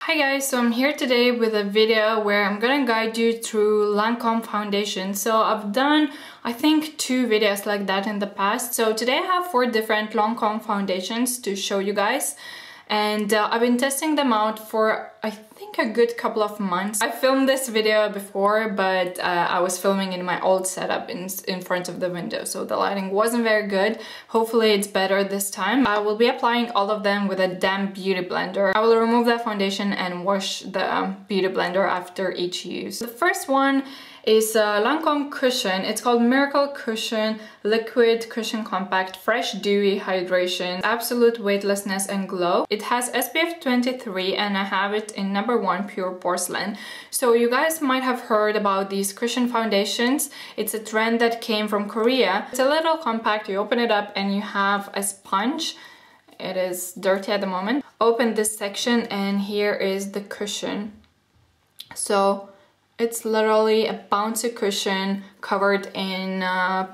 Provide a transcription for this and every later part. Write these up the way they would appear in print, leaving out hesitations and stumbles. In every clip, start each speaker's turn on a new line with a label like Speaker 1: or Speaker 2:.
Speaker 1: Hi guys, so I'm here today with a video where I'm gonna guide you through Lancôme foundation. So I've done, I think, 2 videos like that in the past. So today I have 4 different Lancôme foundations to show you guys. And I've been testing them out for, I think, a good couple of months. I filmed this video before, but I was filming in my old setup in front of the window, so the lighting wasn't very good. Hopefully it's better this time. I will be applying all of them with a damp beauty blender. I will remove that foundation and wash the beauty blender after each use. The first one is a Lancôme cushion. It's called Miracle Cushion Liquid Cushion Compact Fresh Dewy Hydration, Absolute Weightlessness and Glow. It has SPF 23 and I have it in number 1 Pure Porcelain. So you guys might have heard about these cushion foundations. It's a trend that came from Korea. It's a little compact. You open it up and you have a sponge. It is dirty at the moment. Open this section and here is the cushion. So it's literally a bouncy cushion covered in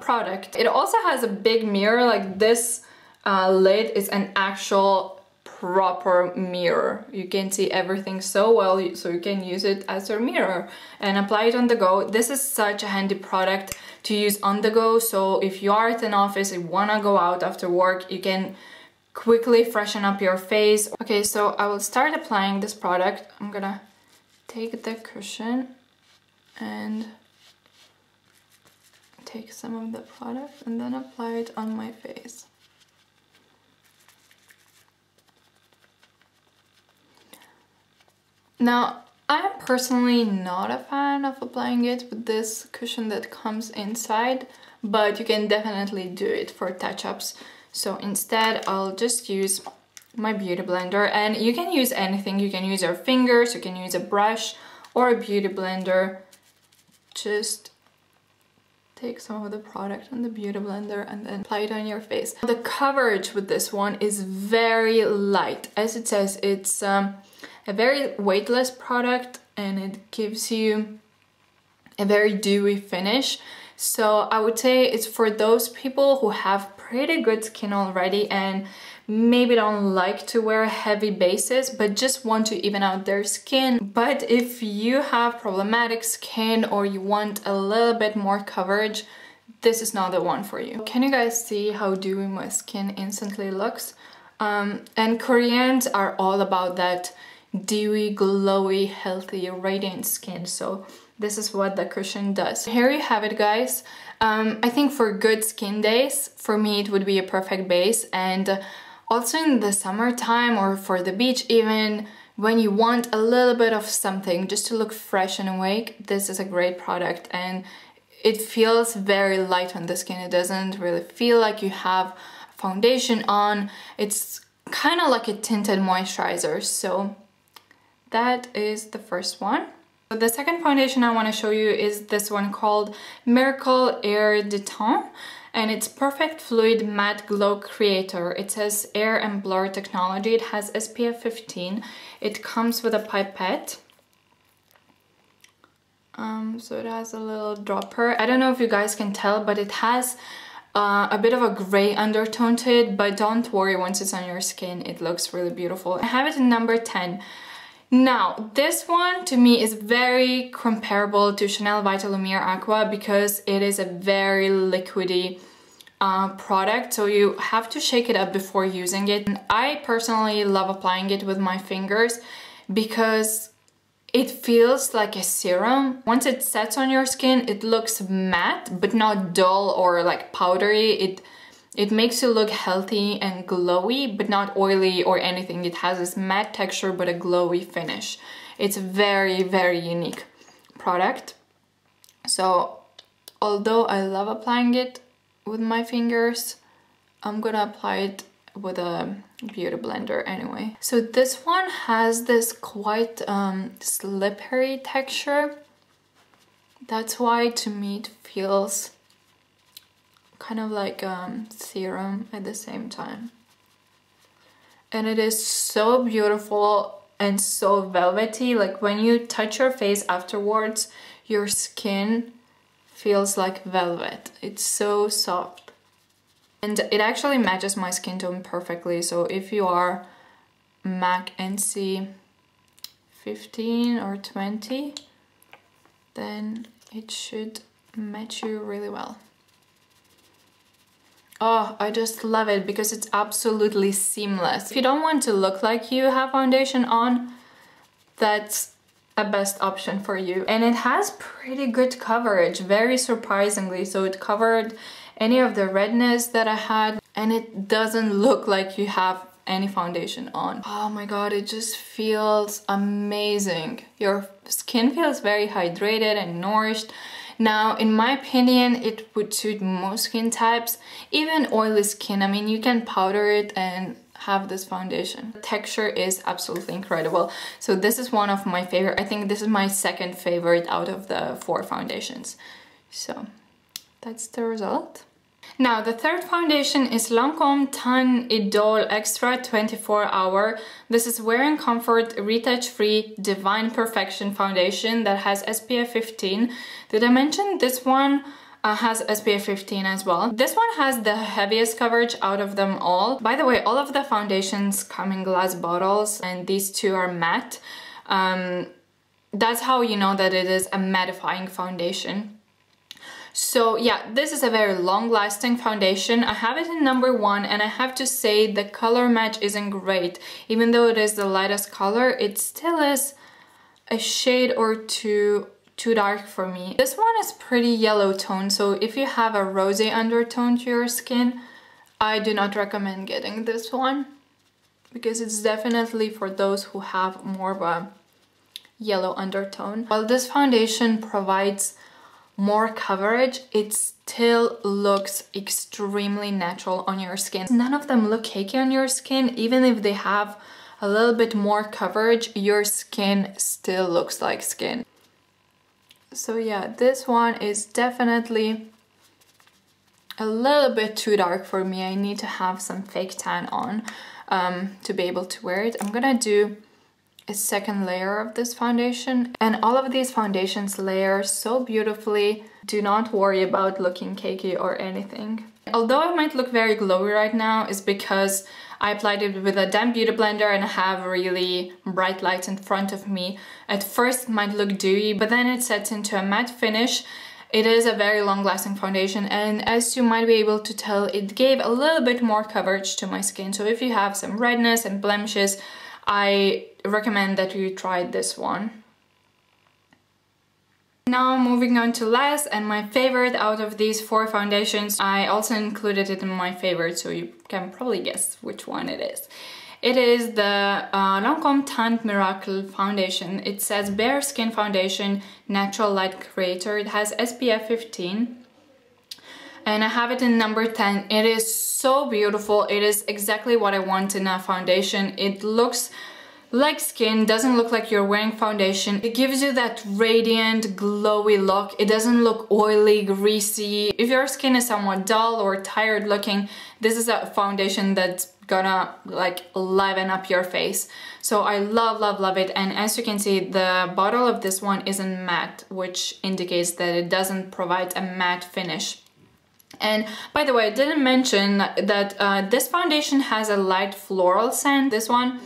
Speaker 1: product. It also has a big mirror. Like this lid is an actual proper mirror. You can see everything so well, so you can use it as your mirror and apply it on the go. This is such a handy product to use on the go. So if you are at an office, you wanna go out after work, you can quickly freshen up your face. Okay, so I will start applying this product. I'm gonna take the cushion and take some of the product and then apply it on my face. Now, I'm personally not a fan of applying it with this cushion that comes inside, but you can definitely do it for touch-ups. So instead, I'll just use my beauty blender, and you can use anything. You can use your fingers, you can use a brush or a beauty blender. Just take some of the product on the beauty blender and then apply it on your face. The coverage with this one is very light. As it says, it's a very weightless product and it gives you a very dewy finish. So I would say it's for those people who have pretty good skin already and maybe don't like to wear heavy bases but just want to even out their skin. But if you have problematic skin or you want a little bit more coverage, this is not the one for you. Can you guys see how dewy my skin instantly looks? And Koreans are all about that dewy, glowy, healthy, radiant skin. So this is what the cushion does. Here you have it, guys. I think for good skin days, for me it would be a perfect base, and also in the summertime or for the beach even, when you want a little bit of something just to look fresh and awake, this is a great product and it feels very light on the skin. It doesn't really feel like you have foundation on. It's kind of like a tinted moisturizer. So that is the first one. The second foundation I want to show you is this one called Miracle Air de Teint, and it's Perfect Fluid Matte Glow Creator. It says Air and Blur Technology. It has SPF 15. It comes with a pipette. So it has a little dropper. I don't know if you guys can tell, but it has a bit of a gray undertone to it, but don't worry, once it's on your skin, it looks really beautiful. I have it in number 10. Now, this one to me is very comparable to Chanel Vital Lumiere Aqua because it is a very liquidy product, so you have to shake it up before using it. And I personally love applying it with my fingers because it feels like a serum. Once it sets on your skin, it looks matte, but not dull or like powdery. It makes you look healthy and glowy, but not oily or anything. It has this matte texture, but a glowy finish. It's a very, very unique product. So, although I love applying it with my fingers, I'm gonna apply it with a beauty blender anyway. So this one has this quite slippery texture. That's why to me it feels kind of like serum at the same time. And it is so beautiful and so velvety. Like when you touch your face afterwards, your skin feels like velvet. It's so soft. And it actually matches my skin tone perfectly. So if you are MAC NC 15 or 20, then it should match you really well. Oh, I just love it because it's absolutely seamless. If you don't want to look like you have foundation on, that's a best option for you. And it has pretty good coverage, very surprisingly. So it covered any of the redness that I had, and it doesn't look like you have any foundation on. Oh my god, it just feels amazing. Your skin feels very hydrated and nourished. Now, in my opinion, it would suit most skin types, even oily skin. I mean, you can powder it and have this foundation. The texture is absolutely incredible. So this is one of my favorite. I think this is my second favorite out of the 4 foundations. So that's the result. Now, the third foundation is Lancôme Teint Idole Extra 24 Hour. This is Wear and Comfort Retouch Free Divine Perfection Foundation that has SPF 15. Did I mention this one has SPF 15 as well? This one has the heaviest coverage out of them all. By the way, all of the foundations come in glass bottles, and these 2 are matte. That's how you know that it is a mattifying foundation. So yeah, this is a very long-lasting foundation. I have it in number 1, and I have to say the color match isn't great. Even though it is the lightest color, it still is a shade or two too dark for me. This one is pretty yellow tone, so if you have a rosy undertone to your skin, I do not recommend getting this one, because it's definitely for those who have more of a yellow undertone. While this foundation provides more coverage, it still looks extremely natural on your skin. None of them look cakey on your skin. Even if they have a little bit more coverage, your skin still looks like skin. So yeah, this one is definitely a little bit too dark for me. I need to have some fake tan on to be able to wear it. I'm gonna do a second layer of this foundation, and all of these foundations layer so beautifully. Do not worry about looking cakey or anything. Although I might look very glowy right now, is because I applied it with a damp beauty blender and I have really bright lights in front of me. At first it might look dewy, but then it sets into a matte finish. It is a very long-lasting foundation, and as you might be able to tell, it gave a little bit more coverage to my skin. So if you have some redness and blemishes, I recommend that you try this one. Now moving on to last and my favorite out of these 4 foundations. I also included it in my favorite, so you can probably guess which one it is. It is the Lancôme Teint Miracle foundation. It says Bare Skin Foundation Natural Light Creator. It has SPF 15. And I have it in number 10. It is so beautiful. It is exactly what I want in a foundation. It looks like skin, doesn't look like you're wearing foundation. It gives you that radiant, glowy look. It doesn't look oily, greasy. If your skin is somewhat dull or tired looking, this is a foundation that's gonna like liven up your face. So I love it. And as you can see, the bottle of this one isn't matte, which indicates that it doesn't provide a matte finish. And by the way, I didn't mention that this foundation has a light floral scent. This one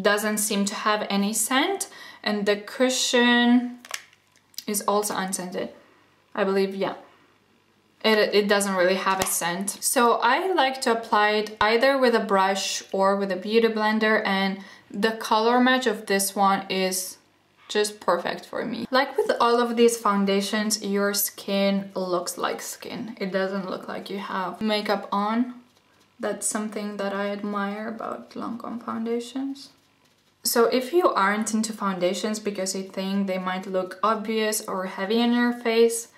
Speaker 1: doesn't seem to have any scent, and the cushion is also unscented, I believe. Yeah, it doesn't really have a scent. So I like to apply it either with a brush or with a beauty blender, and the color match of this one is just perfect for me. Like with all of these foundations, your skin looks like skin. It doesn't look like you have makeup on. That's something that I admire about Lancôme foundations. So if you aren't into foundations because you think they might look obvious or heavy on your face,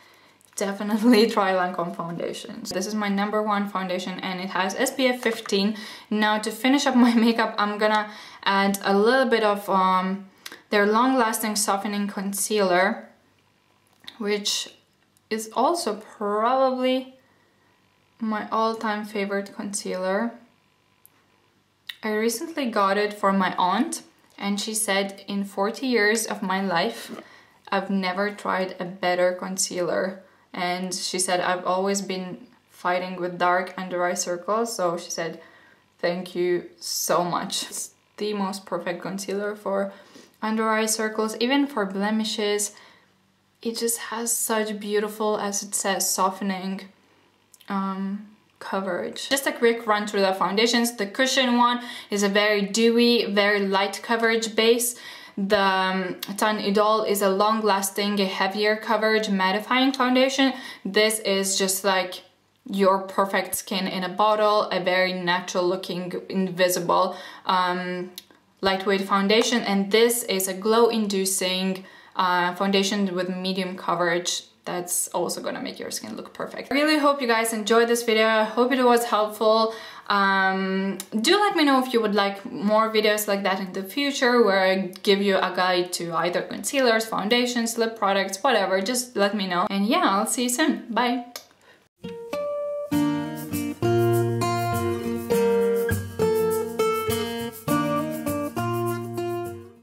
Speaker 1: definitely try Lancôme foundations. This is my number 1 foundation, and it has SPF 15. Now to finish up my makeup, I'm gonna add a little bit of their long-lasting softening concealer, which is also probably my all-time favorite concealer. I recently got it for my aunt, and she said in 40 years of my life, I've never tried a better concealer. And she said I've always been fighting with dark under eye circles, so she said thank you so much. It's the most perfect concealer for under eye circles, even for blemishes. It just has such beautiful, as it says, softening coverage. Just a quick run through the foundations. The cushion one is a very dewy, very light coverage base. The Teint Idole is a long-lasting, heavier coverage mattifying foundation. This is just like your perfect skin in a bottle, a very natural looking, invisible, lightweight foundation. And this is a glow-inducing foundation with medium coverage that's also gonna make your skin look perfect. I really hope you guys enjoyed this video. I hope it was helpful. Do let me know if you would like more videos like that in the future, where I give you a guide to either concealers, foundations, lip products, whatever. Just let me know. And yeah, I'll see you soon. Bye!